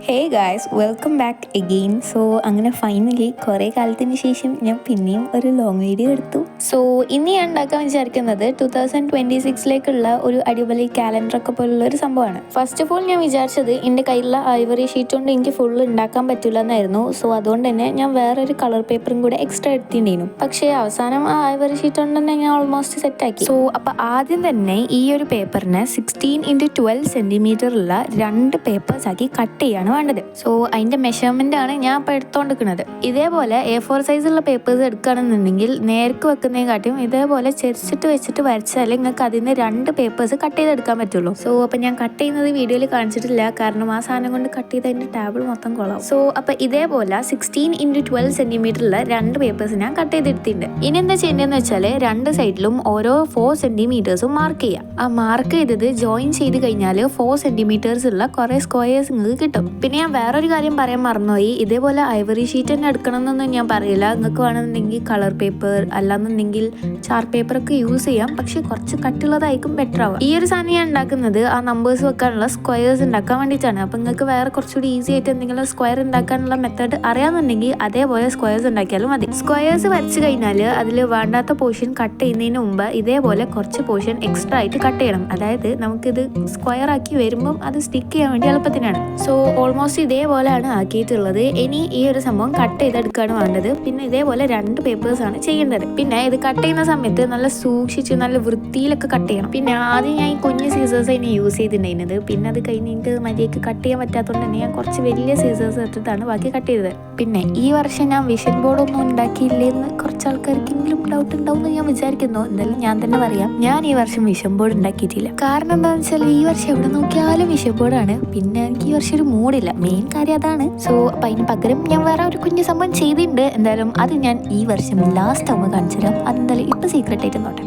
Hey guys, welcome back again. So അങ്ങനെ finally കുറേ കാലത്തിന് ശേഷം ഞാൻ പിന്നെയും ഒരു ലോങ് വീഡിയോ എടുത്തു. സോ ഇന്ന് ഞാൻ ഉണ്ടാക്കാൻ വിചാരിക്കുന്നത് 2026 ഒരു അടിപൊളി കാലണ്ടറൊക്കെ പോലുള്ള ഒരു സംഭവമാണ്. ഫസ്റ്റ് ഓഫ് ഓൾ ഞാൻ വിചാരിച്ചത് എൻ്റെ കയ്യിലുള്ള ഐവറി ഷീറ്റ് കൊണ്ട് എനിക്ക് ഫുള്ള് ഉണ്ടാക്കാൻ പറ്റില്ല എന്നായിരുന്നു. സോ അതുകൊണ്ട് തന്നെ ഞാൻ വേറൊരു കളർ പേപ്പറും കൂടെ എക്സ്ട്രാ എടുത്തിട്ടുണ്ടായിരുന്നു. പക്ഷേ അവസാനം ആ ഐവറി ഷീറ്റ് കൊണ്ട് തന്നെ ഞാൻ ഓൾമോസ്റ്റ് സെറ്റാക്കി. സോ അപ്പോൾ ആദ്യം തന്നെ ഈ ഒരു പേപ്പറിനെ 16x12 സെൻറ്റിമീറ്ററുള്ള 2 പേപ്പേഴ്സ് ആക്കി കട്ട് ചെയ്യാണ് വേണ്ടത്. സോ അതിന്റെ മെഷർമെന്റ് ആണ് ഞാൻ ഇപ്പോൾ എടുത്തോണ്ടിരിക്കുന്നത്. ഇതേപോലെ A4 സൈസുള്ള പേപ്പേഴ്സ് എടുക്കുകയാണെന്നുണ്ടെങ്കിൽ നേർക്ക് വെക്കുന്നതിനെക്കാട്ടും ഇതേപോലെ ചെരിച്ചിട്ട് വെച്ചിട്ട് വരച്ചാൽ നിങ്ങൾക്ക് അതിന് 2 പേപ്പേഴ്സ് കട്ട് ചെയ്തെടുക്കാൻ പറ്റുള്ളൂ. സോ അപ്പം ഞാൻ കട്ട് ചെയ്യുന്നത് വീഡിയോയിൽ കാണിച്ചിട്ടില്ല, കാരണം ആ സാധനം കൊണ്ട് കട്ട് ചെയ്ത് അതിന്റെ ടേബിൾ മൊത്തം കൊള്ളാം. സോ അപ്പം ഇതേപോലെ 16x12 സെന്റിമീറ്ററുള്ള 2 പേപ്പേഴ്സ് ഞാൻ കട്ട് ചെയ്തെടുത്തിട്ടുണ്ട്. ഇനി എന്താ ചെയ്യേണ്ടതെന്ന് വെച്ചാൽ 2 സൈഡിലും ഓരോ 4 സെന്റിമീറ്റേഴ്സും മാർക്ക് ചെയ്യാം. ആ മാർക്ക് ചെയ്തത് ജോയിൻ ചെയ്ത് കഴിഞ്ഞാൽ 4 സെന്റിമീറ്റേഴ്സ് ഉള്ള കുറെ സ്ക്വയേഴ്സ് നിങ്ങൾക്ക് കിട്ടും. പിന്നെ ഞാൻ വേറൊരു കാര്യം പറയാൻ മറന്നുപോയി. ഇതേപോലെ ഐവറി ഷീറ്റ് തന്നെ എടുക്കണം എന്നൊന്നും ഞാൻ പറയില്ല. നിങ്ങൾക്ക് വേണമെന്നുണ്ടെങ്കിൽ കളർ പേപ്പർ അല്ലാന്നുണ്ടെങ്കിൽ ചാർട്ട് പേപ്പർ ഒക്കെ യൂസ് ചെയ്യാം, പക്ഷെ കുറച്ച് കട്ടുള്ളതായിരിക്കും ബെറ്റർ ആവുക. ഈ ഒരു സാധനം ഞാൻ ഉണ്ടാക്കുന്നത് ആ നമ്പേഴ്സ് വെക്കാനുള്ള സ്ക്വയേഴ്സ് ഉണ്ടാക്കാൻ വേണ്ടിയിട്ടാണ്. അപ്പം നിങ്ങൾക്ക് വേറെ കുറച്ചുകൂടി ഈസി ആയിട്ട് എന്തെങ്കിലും സ്ക്വയർ ഉണ്ടാക്കാനുള്ള മെത്തേഡ് അറിയാമെന്നുണ്ടെങ്കിൽ അതേപോലെ സ്ക്വയേഴ്സ് ഉണ്ടാക്കിയാലും മതി. സ്ക്വയേഴ്സ് വരച്ച് കഴിഞ്ഞാൽ അതിൽ വേണ്ടാത്ത പോർഷൻ കട്ട് ചെയ്യുന്നതിന് മുമ്പ് ഇതേപോലെ കുറച്ച് പോർഷൻ എക്സ്ട്രാ ആയിട്ട് കട്ട് ചെയ്യണം. അതായത് നമുക്കിത് സ്ക്വയർ ആക്കി വരുമ്പം അത് സ്റ്റിക്ക് ചെയ്യാൻ വേണ്ടി എളുപ്പത്തിനാണ്. സോ ഓൾമോസ്റ്റ് ഇതേപോലെയാണ് ആക്കിയിട്ടുള്ളത്. ഇനി ഈ ഒരു സംഭവം കട്ട് ചെയ്തെടുക്കുകയാണ് വേണ്ടത്. പിന്നെ ഇതേപോലെ 2 പേപ്പേഴ്സ് ആണ് ചെയ്യേണ്ടത്. പിന്നെ ഇത് കട്ട് ചെയ്യുന്ന സമയത്ത് നല്ല സൂക്ഷിച്ച് നല്ല വൃത്തിയിലൊക്കെ കട്ട് ചെയ്യണം. പിന്നെ ആദ്യം ഞാൻ ഈ കുഞ്ഞ് സീസേഴ്സ് അതിന് യൂസ് ചെയ്തിട്ടുണ്ടായിരുന്നത്. പിന്നെ അത് കഴിഞ്ഞ് എനിക്ക് മര്യാദയ്ക്ക് കട്ട് ചെയ്യാൻ പറ്റാത്തതുകൊണ്ട് തന്നെ ഞാൻ കുറച്ച് വലിയ സീസേഴ്സ് എടുത്തിട്ടാണ് ബാക്കി കട്ട് ചെയ്തത്. പിന്നെ ഈ വർഷം ഞാൻ വിഷൻ ബോർഡൊന്നും ഉണ്ടാക്കിയില്ലെന്ന് കുറച്ച് ആൾക്കാർക്കെങ്കിലും ഡൗട്ട് ഉണ്ടാവും എന്ന് ഞാൻ വിചാരിക്കുന്നു. എന്തായാലും ഞാൻ തന്നെ പറയാം, ഞാൻ ഈ വർഷം വിഷൻ ബോർഡ് ഉണ്ടാക്കിയിട്ടില്ല. കാരണം എന്താണെന്ന് വെച്ചാൽ ഈ വർഷം എവിടെ നോക്കിയാലും വിഷൻ ബോർഡാണ്. പിന്നെ എനിക്ക് ഈ വർഷം ഒരു മൂഡില്ല, മെയിൻ കാര്യം അതാണ്. സോ അപ്പം അതിന് പകരം ഞാൻ വേറെ ഒരു കുഞ്ഞു സംഭവം ചെയ്തിട്ടുണ്ട്. എന്തായാലും അത് ഞാൻ ഈ വർഷം ലാസ്റ്റ് ആവുമ്പോൾ കാണിച്ചു തരാം. അതെന്തായാലും ഇപ്പം സീക്രട്ട് ആയിട്ട് നോട്ടെ.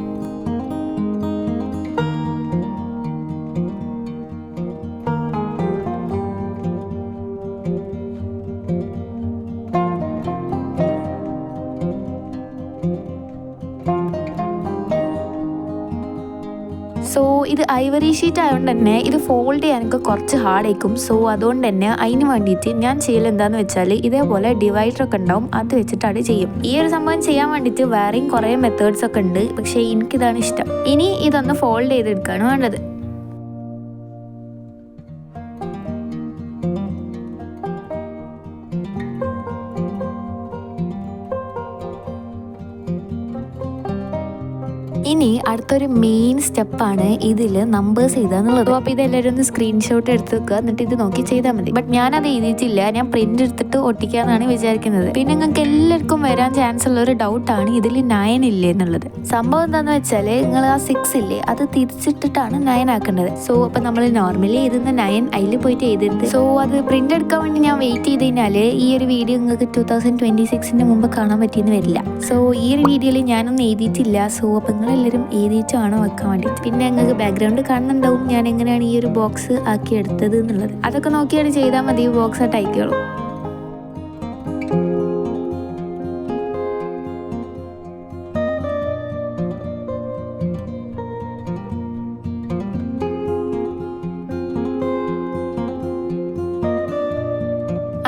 സോ ഇത് ഐവറി ഷീറ്റ് ആയതുകൊണ്ട് തന്നെ ഇത് ഫോൾഡ് ചെയ്യാനൊക്കെ കുറച്ച് ഹാർഡായിരിക്കും. സോ അതുകൊണ്ട് തന്നെ അതിന് വേണ്ടിയിട്ട് ഞാൻ ചെയ്യൽ എന്താന്ന് വെച്ചാൽ ഇതേപോലെ ഡിവൈഡറൊക്കെ ഉണ്ടാവും, അത് വെച്ചിട്ടാണ് ചെയ്യും. ഈ ഒരു സംഭവം ചെയ്യാൻ വേണ്ടിയിട്ട് വേറെയും കുറേ മെത്തേഡ്സ് ഒക്കെ ഉണ്ട്, പക്ഷേ എനിക്കിതാണ് ഇഷ്ടം. ഇനി ഇതൊന്ന് ഫോൾഡ് ചെയ്തെടുക്കുകയാണ് വേണ്ടത്. ഇനി അടുത്തൊരു മെയിൻ സ്റ്റെപ്പാണ് ഇതിൽ നമ്പേഴ്സ് എഴുതാന്നുള്ളത്. അപ്പോൾ ഇതെല്ലാവരും ഒന്ന് സ്ക്രീൻഷോട്ട് എടുത്ത് വെക്കുക, എന്നിട്ട് ഇത് നോക്കി ചെയ്താൽ മതി. ബട്ട് ഞാനത് എഴുതിയിട്ടില്ല, ഞാൻ പ്രിന്റ് എടുത്തിട്ട് ഒട്ടിക്കാന്നാണ് വിചാരിക്കുന്നത്. പിന്നെ നിങ്ങൾക്ക് എല്ലാവർക്കും വരാൻ ചാൻസ് ഉള്ള ഒരു ഡൗട്ടാണ് ഇതിൽ 9 ഇല്ലേ എന്നുള്ളത്. സംഭവം എന്താണെന്ന് വെച്ചാൽ നിങ്ങൾ ആ 6 ഇല്ലേ അത് തിരിച്ചിട്ടിട്ടാണ് 9 ആക്കേണ്ടത്. സോ അപ്പം നമ്മൾ നോർമലി എഴുതുന്ന 9 അതിൽ പോയിട്ട് എഴുതരുത്. സോ അത് പ്രിന്റ് എടുക്കാൻ വേണ്ടി ഞാൻ വെയിറ്റ് ചെയ്ത് കഴിഞ്ഞാൽ ഈ ഒരു വീഡിയോ നിങ്ങൾക്ക് 2026 മുമ്പ് കാണാൻ പറ്റിയെന്ന് വരില്ല. സോ ഈ ഒരു വീഡിയോയിൽ ഞാനൊന്നും എഴുതിയിട്ടില്ല. സോ അപ്പം നിങ്ങൾ എല്ലാവരും എഴുതിയിട്ടാണോ വെക്കാൻ വേണ്ടിയിട്ട്. പിന്നെ ഞങ്ങൾക്ക് ബാക്ക്ഗ്രൗണ്ട് കാണുന്നുണ്ടാവും ഞാൻ എങ്ങനെയാണ് ഈ ഒരു ബോക്സ് ആക്കി എടുത്തത് എന്നുള്ളത്. അതൊക്കെ നോക്കിയാണ് ചെയ്താൽ മതി, ബോക്സ് ആയിട്ട് അയക്കുള്ളൂ.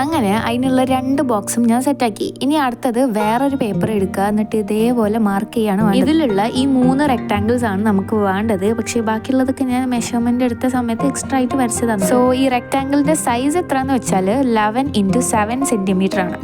അങ്ങനെ അതിനുള്ള 2 ബോക്സും ഞാൻ സെറ്റാക്കി. ഇനി അടുത്തത് വേറൊരു പേപ്പർ എടുക്കുക, എന്നിട്ട് ഇതേപോലെ മാർക്ക് ചെയ്യാണ്. ഇതിലുള്ള ഈ 3 റെക്ടാങ്കിൾസ് ആണ് നമുക്ക് വേണ്ടത്. പക്ഷേ ബാക്കിയുള്ളതൊക്കെ ഞാൻ മെഷർമെന്റ് എടുത്ത സമയത്ത് എക്സ്ട്രാ ആയിട്ട് വരച്ചതാണ്. സോ ഈ റെക്ടാങ്കിളിന്റെ സൈസ് എത്രയെന്ന് വെച്ചാൽ 11x7 സെന്റിമീറ്റർ ആണ്.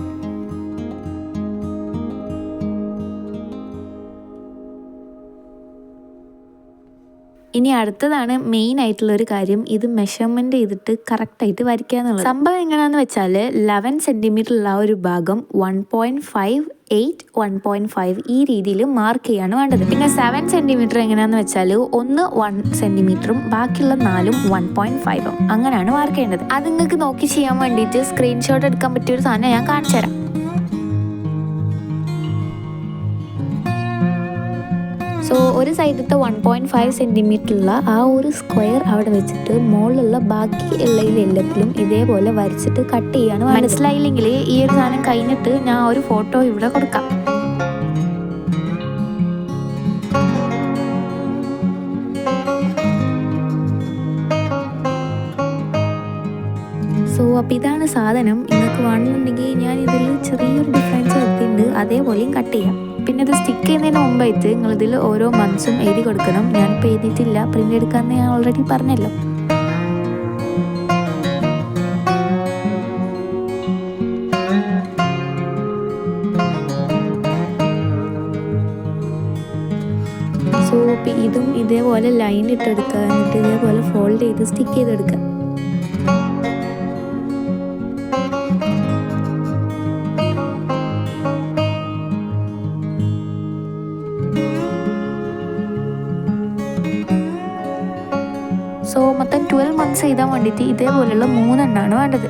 ഇനി അടുത്തതാണ് മെയിൻ ആയിട്ടുള്ള ഒരു കാര്യം, ഇത് മെഷർമെന്റ് ചെയ്തിട്ട് കറക്റ്റായിട്ട് വരയ്ക്കുക എന്നുള്ളത്. സംഭവം എങ്ങനെയാണെന്ന് വെച്ചാൽ 11 സെന്റിമീറ്ററുള്ള ഒരു ഭാഗം 1.58 1.5 ഈ രീതിയിൽ മാർക്ക് ചെയ്യാണ് വേണ്ടത്. പിന്നെ 7 സെന്റിമീറ്റർ എങ്ങനെയാണെന്ന് വെച്ചാൽ ഒന്ന് 1 സെന്റിമീറ്ററും ബാക്കിയുള്ള 4 1.5 അങ്ങനെയാണ് മാർക്ക് ചെയ്യേണ്ടത്. അത് നിങ്ങൾക്ക് നോക്കി ചെയ്യാൻ വേണ്ടിയിട്ട് സ്ക്രീൻഷോട്ട് എടുക്കാൻ പറ്റിയ ഒരു സാധനം ഞാൻ കാണിച്ചു തരാം. സോ ഒരു സൈഡത്തെ 1.5 സെന്റിമീറ്ററുള്ള ആ ഒരു സ്ക്വയർ അവിടെ വെച്ചിട്ട് മുകളിലുള്ള ബാക്കി എല്ലാത്തിലും ഇതേപോലെ വരച്ചിട്ട് കട്ട് ചെയ്യാണ്. മനസ്സിലായില്ലെങ്കിൽ ഈ ഒരു സാധനം കഴിഞ്ഞിട്ട് ഞാൻ ഒരു ഫോട്ടോ ഇവിടെ കൊടുക്കാം. സോ അപ്പോൾ ഇതാണ് സാധനം. നിങ്ങൾക്ക് വേണമെന്നുണ്ടെങ്കിൽ ഞാൻ ഇതിൽ ചെറിയൊരു ഡിഫറൻസ് വരുത്തിയിട്ടുണ്ട്, അതേപോലെയും കട്ട് ചെയ്യാം. പിന്നെ ഇത് സ്റ്റിക്ക് ചെയ്യുന്നതിന് മുമ്പായിട്ട് നിങ്ങളിതിൽ ഓരോ മന്ത്സും എഴുതി കൊടുക്കണം. ഞാനിപ്പോൾ എഴുതിയിട്ടില്ല, പ്രിൻ്റ് എടുക്കാമെന്ന് ഞാൻ ഓൾറെഡി പറഞ്ഞല്ലോ. സോ ഇപ്പോൾ ഇതും ഇതേപോലെ ലൈൻ ഇട്ടെടുക്കുക, എന്നിട്ട് ഇതേപോലെ ഫോൾഡ് ചെയ്ത് സ്റ്റിക്ക് ചെയ്തെടുക്കുക. സോ മൊത്തം 12 മന്ത്സ് എഴുതാൻ വേണ്ടിയിട്ട് ഇതേപോലെയുള്ള 3 എണ്ണമാണ് വേണ്ടത്.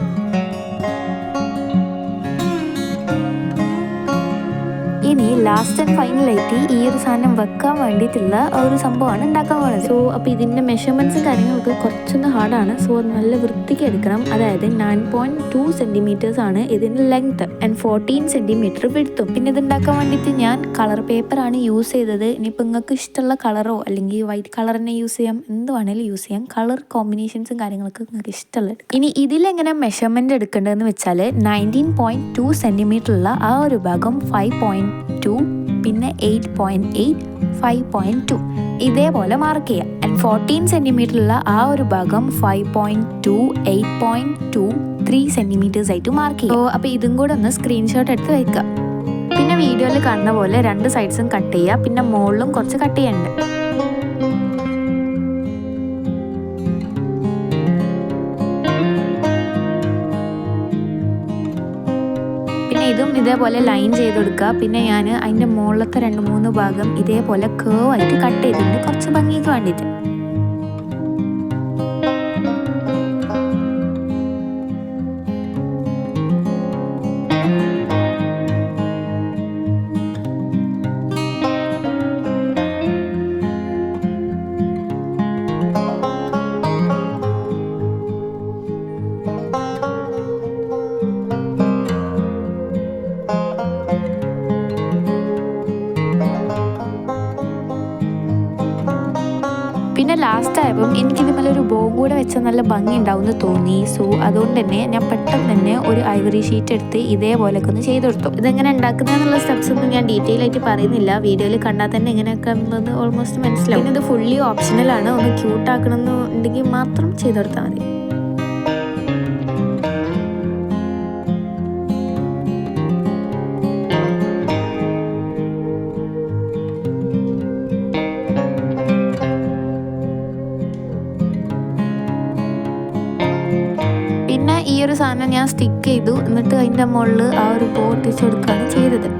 ഇനി ലാസ്റ്റ് ആൻഡ് ഫൈനലായിട്ട് ഈ ഒരു സാധനം വെക്കാൻ വേണ്ടിയിട്ടുള്ള ഒരു സംഭവമാണ് ഉണ്ടാക്കാൻ പോകുന്നത്. സോ അപ്പോൾ ഇതിൻ്റെ മെഷർമെൻറ്റ്സും കാര്യങ്ങളൊക്കെ കുറച്ചൊന്ന് ഹാർഡാണ്. സോ നല്ല വൃത്തിക്ക് എടുക്കണം. അതായത് 9.2 സെൻറ്റിമീറ്റേഴ്സ് ആണ് ഇതിൻ്റെ ലെങ്ത്ത് ആൻഡ് 14 സെൻറ്റിമീറ്റർ വിഡ്ത്തും. പിന്നെ ഇത് ഉണ്ടാക്കാൻ വേണ്ടിയിട്ട് ഞാൻ കളർ പേപ്പറാണ് യൂസ് ചെയ്തത്. ഇനിയിപ്പോൾ നിങ്ങൾക്ക് ഇഷ്ടമുള്ള കളറോ അല്ലെങ്കിൽ വൈറ്റ് കളർ തന്നെ യൂസ് ചെയ്യാം, എന്ത് വേണേലും യൂസ് ചെയ്യാം. കളർ കോമ്പിനേഷൻസും കാര്യങ്ങളൊക്കെ നിങ്ങൾക്ക് ഇഷ്ടമുള്ളത്. ഇനി ഇതിലെങ്ങനെ മെഷർമെൻറ്റ് എടുക്കേണ്ടതെന്ന് വെച്ചാൽ 19.2 സെൻറ്റിമീറ്ററുള്ള ആ ഒരു ഭാഗം 5.2, പിന്നെ 8.8, 5.2 ഇതേപോലെ മാർക്ക് ചെയ്യാം. ആൻഡ് 14 സെൻറ്റിമീറ്ററുള്ള ആ ഒരു ഭാഗം 5.2, 8.2, 3 സെൻറ്റിമീറ്റേഴ്സ് ആയിട്ട് മാർക്ക് ചെയ്യാം. അപ്പോൾ ഇതും കൂടെ ഒന്ന് സ്ക്രീൻഷോട്ട് എടുത്ത് വെക്കുക. പിന്നെ വീഡിയോയിൽ കാണുന്ന പോലെ 2 സൈഡ്സും കട്ട് ചെയ്യുക. പിന്നെ മുകളിലും കുറച്ച് കട്ട് ചെയ്യാനുണ്ട്. ഇതും ഇതേപോലെ ലൈൻ ചെയ്ത് കൊടുക്കുക. പിന്നെ ഞാൻ അതിൻ്റെ മുകളിലത്തെ 2-3 ഭാഗം ഇതേപോലെ കേവ് ആയിട്ട് കട്ട് ചെയ്തിട്ടുണ്ട്, കുറച്ച് ഭംഗിക്ക് വേണ്ടിയിട്ട്. പിന്നെ ലാസ്റ്റ് ആയപ്പം എനിക്കിതുപോലെ ഒരു ബോ കൂടെ വെച്ചാൽ നല്ല ഭംഗി ഉണ്ടാവും എന്ന് തോന്നി. സോ അതുകൊണ്ട് തന്നെ ഞാൻ പെട്ടെന്ന് തന്നെ ഒരു ഐവറി ഷീറ്റ് എടുത്ത് ഇതേപോലെയൊക്കെ ഒന്ന് ചെയ്ത് കൊടുത്തു. ഇതെങ്ങനെ ഉണ്ടാക്കുന്നതെന്നുള്ള സ്റ്റെപ്സ് ഒന്നും ഞാൻ ഡീറ്റെയിൽ ആയിട്ട് പറയുന്നില്ല, വീഡിയോയിൽ കണ്ടാൽ തന്നെ എങ്ങനെയൊക്കെ എന്നത് ഓൾമോസ്റ്റ് മനസ്സിലാവും. പിന്നെ ഇത് ഫുള്ളി ഓപ്ഷണലാണ്, ഒന്ന് ക്യൂട്ട് ആക്കണമെന്നുണ്ടെങ്കിൽ മാത്രം ചെയ്ത് കൊടുത്താൽ മതി. പിന്നെ ഈ ഒരു സാധനം ഞാൻ സ്റ്റിക്ക് ചെയ്തു, എന്നിട്ട് അതിൻ്റെ മുകളിൽ ആ ഒരു ബോ ഒട്ടിച്ച് കൊടുക്കുകയാണ് ചെയ്തത്.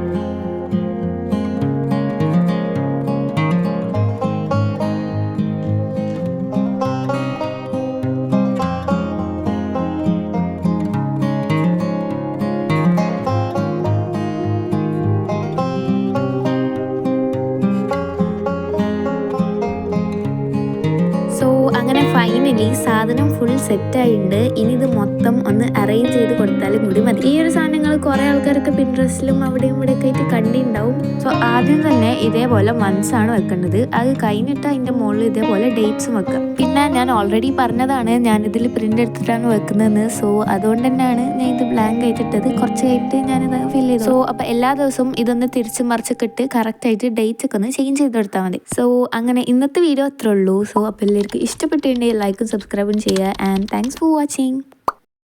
അങ്ങനെ ഫൈനലി സാധനം ഫുൾ സെറ്റായിട്ടുണ്ട്. ഇനി ഇത് മൊത്തം ഒന്ന് അറേഞ്ച് ചെയ്ത് കൊടുത്താലും കൂടി മതി. ഈ ഒരു സാധനങ്ങൾ കുറേ ആൾക്കാരൊക്കെ പിൻട്രസ്റ്റിലും അവിടെയും ഇവിടെയൊക്കെ ആയിട്ട് കണ്ടിട്ടുണ്ടാവും. സോ ആദ്യം തന്നെ ഇതേപോലെ മന്ത്സാണ് വെക്കേണ്ടത്. അത് കഴിഞ്ഞിട്ട് അതിൻ്റെ മുകളിൽ ഇതേപോലെ ഡേറ്റ്സും വെക്കുക. പിന്നെ ഞാൻ ഓൾറെഡി പറഞ്ഞതാണ് ഞാനിതിൽ പ്രിൻ്റ് എടുത്തിട്ടാണ് വെക്കുന്നതെന്ന്. സോ അതുകൊണ്ട് തന്നെയാണ് ഞാൻ ഇത് ബ്ലാങ്ക് ആയിട്ടിട്ടത്. കുറച്ച് കഴിഞ്ഞിട്ട് ഞാനിത് ഫിൽ ചെയ്തു. സോ അപ്പോൾ എല്ലാ ദിവസവും ഇതൊന്ന് തിരിച്ച് മറിച്ചൊക്കെ ഇട്ട് കറക്റ്റായിട്ട് ഡേറ്റ്സ് ഒക്കെ ഒന്ന് ചേഞ്ച് ചെയ്ത് കൊടുത്താൽ മതി. സോ അങ്ങനെ ഇന്നത്തെ വീഡിയോ അത്രേ ഉള്ളൂ. സോ അപ്പോൾ എല്ലാവർക്കും ഇഷ്ടപ്പെട്ടിട്ടുണ്ടെങ്കിൽ ലൈക്കും സബ്സ്ക്രൈബും ചെയ്യുക. And thanks for watching.